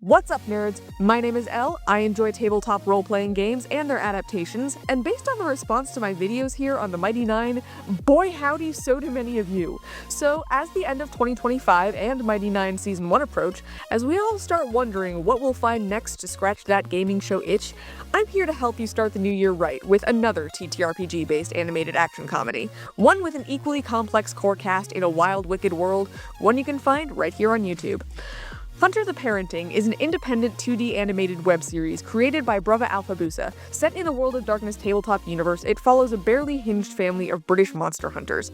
What's up, nerds? My name is Elle. I enjoy tabletop role-playing games and their adaptations, and based on the response to my videos here on the Mighty Nine, boy howdy so do many of you. So, as the end of 2025 and Mighty Nine Season 1 approach, as we all start wondering what we'll find next to scratch that gaming show itch, I'm here to help you start the new year right with another TTRPG-based animated action comedy. One with an equally complex core cast in a wild, wicked world, one you can find right here on YouTube. Hunter the Parenting is an independent 2D animated web series created by Brava Alphabusa. Set in the World of Darkness tabletop universe, it follows a barely hinged family of British monster hunters.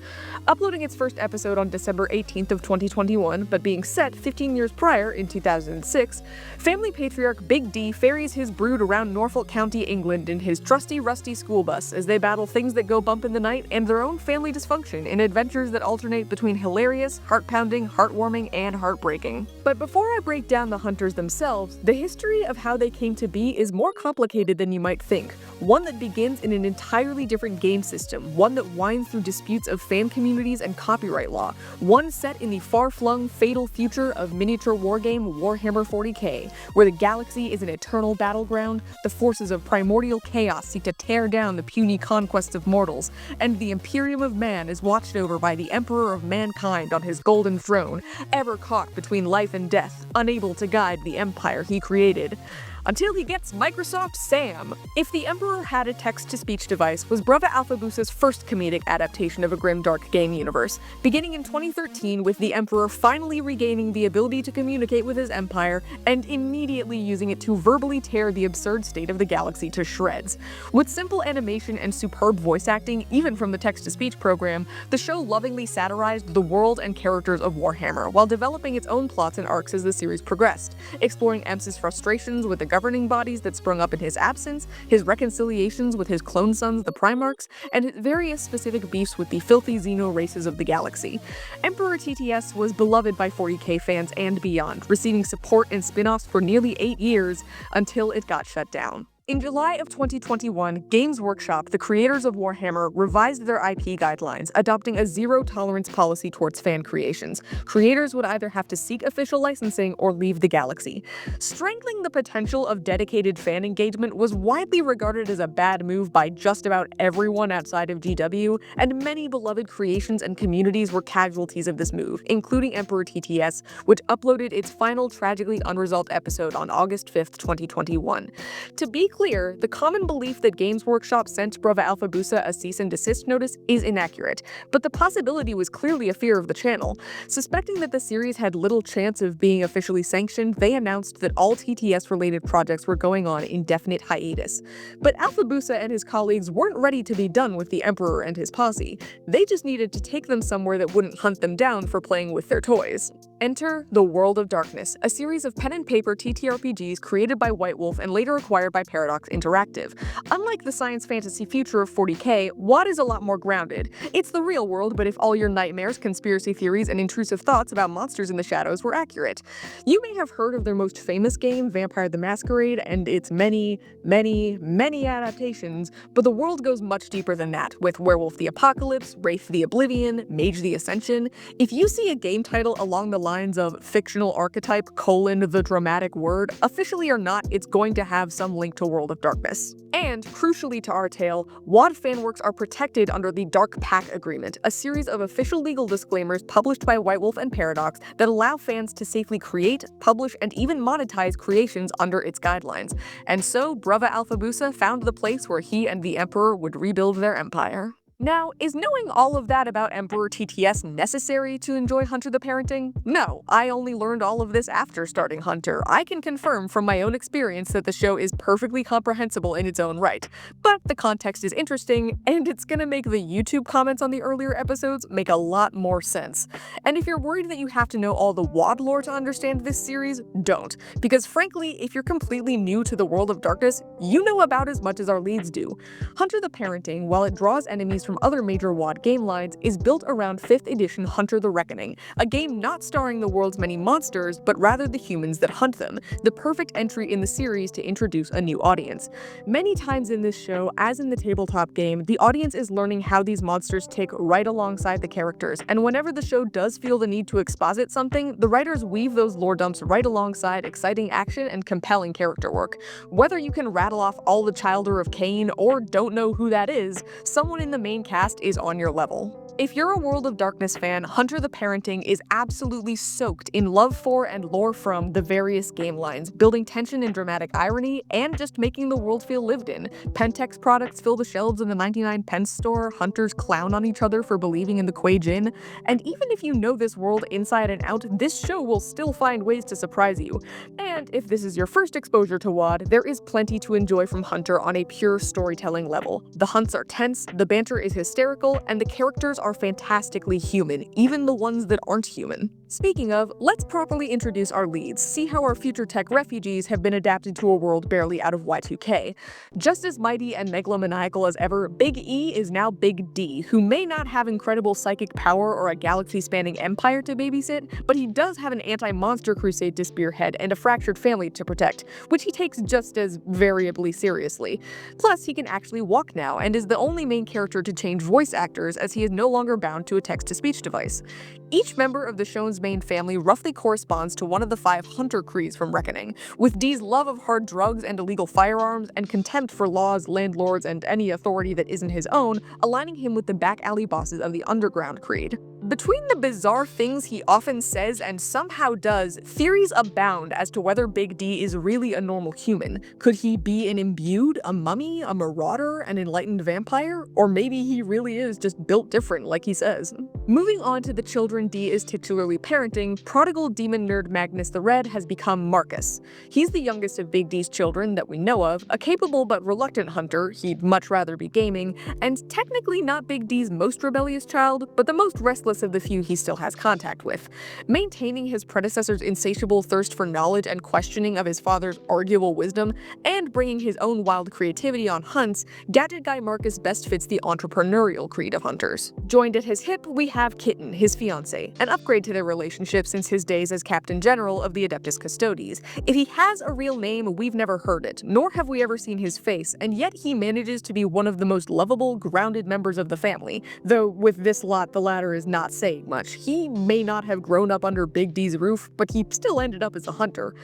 Uploading its first episode on December 18th of 2021, but being set 15 years prior in 2006, family patriarch Big D ferries his brood around Norfolk County, England in his trusty rusty school bus as they battle things that go bump in the night and their own family dysfunction in adventures that alternate between hilarious, heart-pounding, heartwarming, and heartbreaking. But before I break down the hunters themselves, the history of how they came to be is more complicated than you might think. One that begins in an entirely different game system, one that winds through disputes of fan communities and copyright law, one set in the far-flung, fatal future of miniature wargame Warhammer 40k, where the galaxy is an eternal battleground, the forces of primordial chaos seek to tear down the puny conquests of mortals, and the Imperium of Man is watched over by the Emperor of Mankind on his golden throne, ever caught between life and death, unable to guide the empire he created. Until he gets Microsoft Sam. If the Emperor had a text-to-speech device was Brava Alphabusa's first comedic adaptation of a grimdark game universe, beginning in 2013 with the Emperor finally regaining the ability to communicate with his empire and immediately using it to verbally tear the absurd state of the galaxy to shreds. With simple animation and superb voice acting, even from the text-to-speech program, the show lovingly satirized the world and characters of Warhammer while developing its own plots and arcs as the series progressed, exploring Ems's frustrations with the governing bodies that sprung up in his absence, his reconciliations with his clone sons, the Primarchs, and his various specific beefs with the filthy Xeno races of the galaxy. Emperor TTS was beloved by 40k fans and beyond, receiving support and spin-offs for nearly 8 years until it got shut down. In July of 2021, Games Workshop, the creators of Warhammer, revised their IP guidelines, adopting a zero-tolerance policy towards fan creations. Creators would either have to seek official licensing or leave the galaxy. Strangling the potential of dedicated fan engagement was widely regarded as a bad move by just about everyone outside of GW, and many beloved creations and communities were casualties of this move, including Emperor TTS, which uploaded its final tragically unresolved episode on August 5th, 2021. To be clear, the common belief that Games Workshop sent Brava Alphabusa a cease and desist notice is inaccurate, but the possibility was clearly a fear of the channel. Suspecting that the series had little chance of being officially sanctioned, they announced that all TTS-related projects were going on indefinite hiatus. But Alphabusa and his colleagues weren't ready to be done with the Emperor and his posse. They just needed to take them somewhere that wouldn't hunt them down for playing with their toys. Enter The World of Darkness, a series of pen-and-paper TTRPGs created by White Wolf and later acquired by Paradox Interactive. Unlike the science fantasy future of 40k, WoD is a lot more grounded. It's the real world, but if all your nightmares, conspiracy theories, and intrusive thoughts about monsters in the shadows were accurate. You may have heard of their most famous game, Vampire the Masquerade, and its many adaptations, but the world goes much deeper than that, with Werewolf the Apocalypse, Wraith the Oblivion, Mage the Ascension. If you see a game title along the lines of fictional archetype : the dramatic word, officially or not, it's going to have some link to World of Darkness. And, crucially to our tale, WoD fanworks are protected under the Dark Pack Agreement, a series of official legal disclaimers published by White Wolf and Paradox that allow fans to safely create, publish, and even monetize creations under its guidelines. And so, Brava Alphabusa found the place where he and the Emperor would rebuild their empire. Now, is knowing all of that about Emperor TTS necessary to enjoy Hunter the Parenting? No, I only learned all of this after starting Hunter. I can confirm from my own experience that the show is perfectly comprehensible in its own right. But the context is interesting, and it's gonna make the YouTube comments on the earlier episodes make a lot more sense. And if you're worried that you have to know all the WoD lore to understand this series, don't. Because frankly, if you're completely new to the World of Darkness, you know about as much as our leads do. Hunter the Parenting, while it draws enemies from from other major WoD game lines, is built around 5th edition Hunter the Reckoning, a game not starring the world's many monsters, but rather the humans that hunt them, the perfect entry in the series to introduce a new audience. Many times in this show, as in the tabletop game, the audience is learning how these monsters tick right alongside the characters, and whenever the show does feel the need to exposit something, the writers weave those lore dumps right alongside exciting action and compelling character work. Whether you can rattle off all the Childer of Cain or don't know who that is, someone in the main cast is on your level. If you're a World of Darkness fan, Hunter the Parenting is absolutely soaked in love for and lore from the various game lines, building tension and dramatic irony, and just making the world feel lived in. Pentex products fill the shelves in the 99 cent store, hunters clown on each other for believing in the Kuei Jin, and even if you know this world inside and out, this show will still find ways to surprise you. And if this is your first exposure to WoD, there is plenty to enjoy from Hunter on a pure storytelling level. The hunts are tense, the banter is hysterical, and the characters are fantastically human, even the ones that aren't human. Speaking of, let's properly introduce our leads, see how our future tech refugees have been adapted to a world barely out of Y2K. Just as mighty and megalomaniacal as ever, Big E is now Big D, who may not have incredible psychic power or a galaxy-spanning empire to babysit, but he does have an anti-monster crusade to spearhead and a fractured family to protect, which he takes just as variably seriously. Plus, he can actually walk now, and is the only main character to change voice actors, as he is no longer bound to a text-to-speech device. Each member of the show's main family roughly corresponds to one of the 5 Hunter creeds from Reckoning, with D's love of hard drugs and illegal firearms, and contempt for laws, landlords, and any authority that isn't his own, aligning him with the back-alley bosses of the Underground creed. Between the bizarre things he often says and somehow does, theories abound as to whether Big D is really a normal human. Could he be an imbued, a mummy, a marauder, an enlightened vampire? Or maybe he really is just built different, like he says. Moving on to the children D is titularly parenting, prodigal demon nerd Magnus the Red has become Marcus. He's the youngest of Big D's children that we know of, a capable but reluctant hunter, he'd much rather be gaming, and technically not Big D's most rebellious child, but the most restless of the few he still has contact with. Maintaining his predecessor's insatiable thirst for knowledge and questioning of his father's arguable wisdom, and bringing his own wild creativity on hunts, Gadget Guy Marcus best fits the entrepreneurial creed of hunters. Joined at his hip, we have Kitten, his fiancée, an upgrade to their relationship since his days as Captain General of the Adeptus Custodes. If he has a real name, we've never heard it, nor have we ever seen his face, and yet he manages to be one of the most lovable, grounded members of the family, though with this lot the latter is not saying much. He may not have grown up under Big D's roof, but he still ended up as a hunter.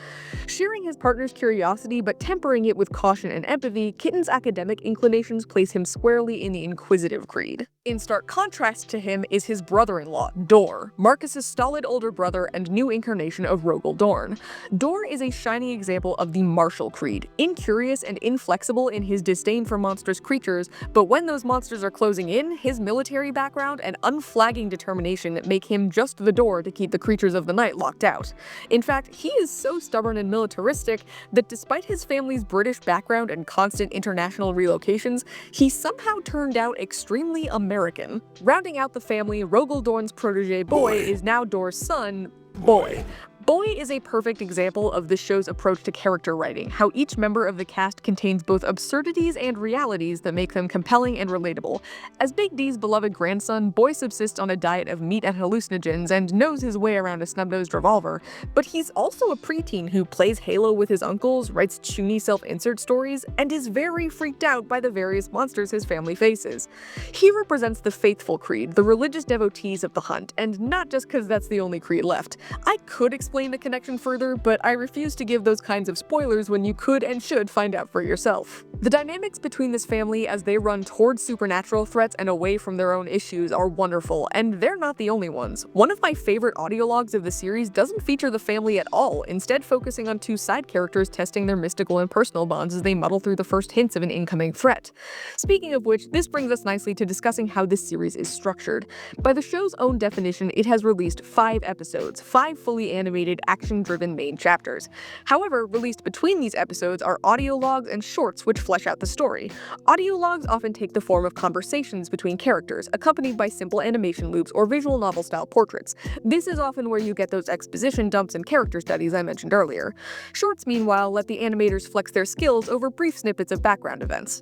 Sharing his partner's curiosity but tempering it with caution and empathy, Kitten's academic inclinations place him squarely in the inquisitive creed. In stark contrast to him is his brother-in-law, Dor, Marcus's stolid older brother and new incarnation of Rogel Dorn. Dor is a shining example of the martial creed, incurious and inflexible in his disdain for monstrous creatures, but when those monsters are closing in, his military background and unflagging determination make him just the door to keep the creatures of the night locked out. In fact, he is so stubborn and militaristic that despite his family's British background and constant international relocations, he somehow turned out extremely American. Rounding out the family, Rogel Dorn's protege Boy is now Dor's son, Boy. Boy is a perfect example of this show's approach to character writing, how each member of the cast contains both absurdities and realities that make them compelling and relatable. As Big D's beloved grandson, Boy subsists on a diet of meat and hallucinogens and knows his way around a snub-nosed revolver, but he's also a preteen who plays Halo with his uncles, writes chuny self-insert stories, and is very freaked out by the various monsters his family faces. He represents the faithful creed, the religious devotees of the hunt, and not just because that's the only creed left. I could explain the connection further, but I refuse to give those kinds of spoilers when you could and should find out for yourself. The dynamics between this family as they run towards supernatural threats and away from their own issues are wonderful, and they're not the only ones. One of my favorite audiologues of the series doesn't feature the family at all, instead focusing on 2 side characters testing their mystical and personal bonds as they muddle through the first hints of an incoming threat. Speaking of which, this brings us nicely to discussing how this series is structured. By the show's own definition, it has released 5 episodes, 5 fully animated, action-driven main chapters. However, released between these episodes are audio logs and shorts which flesh out the story. Audio logs often take the form of conversations between characters, accompanied by simple animation loops or visual novel-style portraits. This is often where you get those exposition dumps and character studies I mentioned earlier. Shorts, meanwhile, let the animators flex their skills over brief snippets of background events.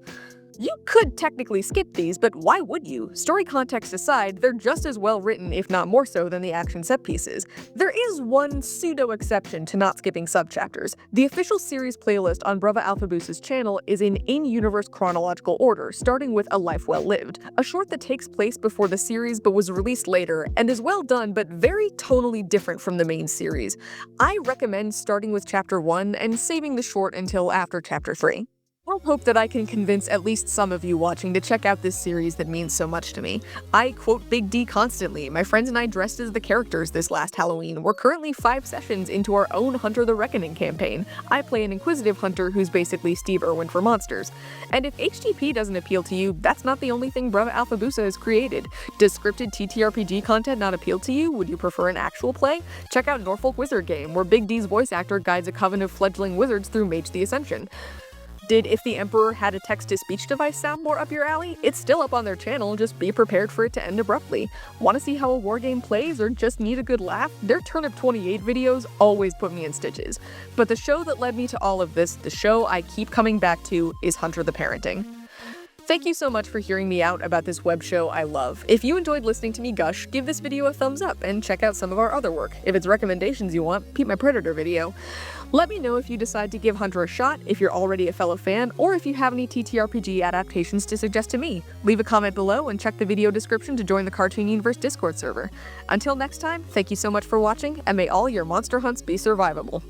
You could technically skip these, but why would you? Story context aside, they're just as well written, if not more so, than the action set pieces. There is one pseudo-exception to not skipping subchapters. The official series playlist on Brava Alphaboos's channel is in-universe chronological order, starting with A Life Well Lived, a short that takes place before the series but was released later, and is well done but very tonally different from the main series. I recommend starting with Chapter 1 and saving the short until after Chapter 3. I hope that I can convince at least some of you watching to check out this series that means so much to me. I quote Big D constantly. My friends and I dressed as the characters this last Halloween. We're currently 5 sessions into our own Hunter the Reckoning campaign. I play an inquisitive hunter who's basically Steve Irwin for monsters. And if HTP doesn't appeal to you, that's not the only thing Brava Alphaboosa has created. Does scripted TTRPG content not appeal to you? Would you prefer an actual play? Check out Norfolk Wizard Game, where Big D's voice actor guides a coven of fledgling wizards through Mage the Ascension. Did If the Emperor Had a Text-to-Speech Device sound more up your alley? It's still up on their channel, just be prepared for it to end abruptly. Want to see how a wargame plays or just need a good laugh? Their Turnip 28 videos always put me in stitches. But the show that led me to all of this, the show I keep coming back to, is Hunter the Parenting. Thank you so much for hearing me out about this web show I love. If you enjoyed listening to me gush, give this video a thumbs up and check out some of our other work. If it's recommendations you want, peep my Predator video. Let me know if you decide to give Hunter a shot, if you're already a fellow fan, or if you have any TTRPG adaptations to suggest to me. Leave a comment below and check the video description to join the Cartoon Universe Discord server. Until next time, thank you so much for watching, and may all your monster hunts be survivable.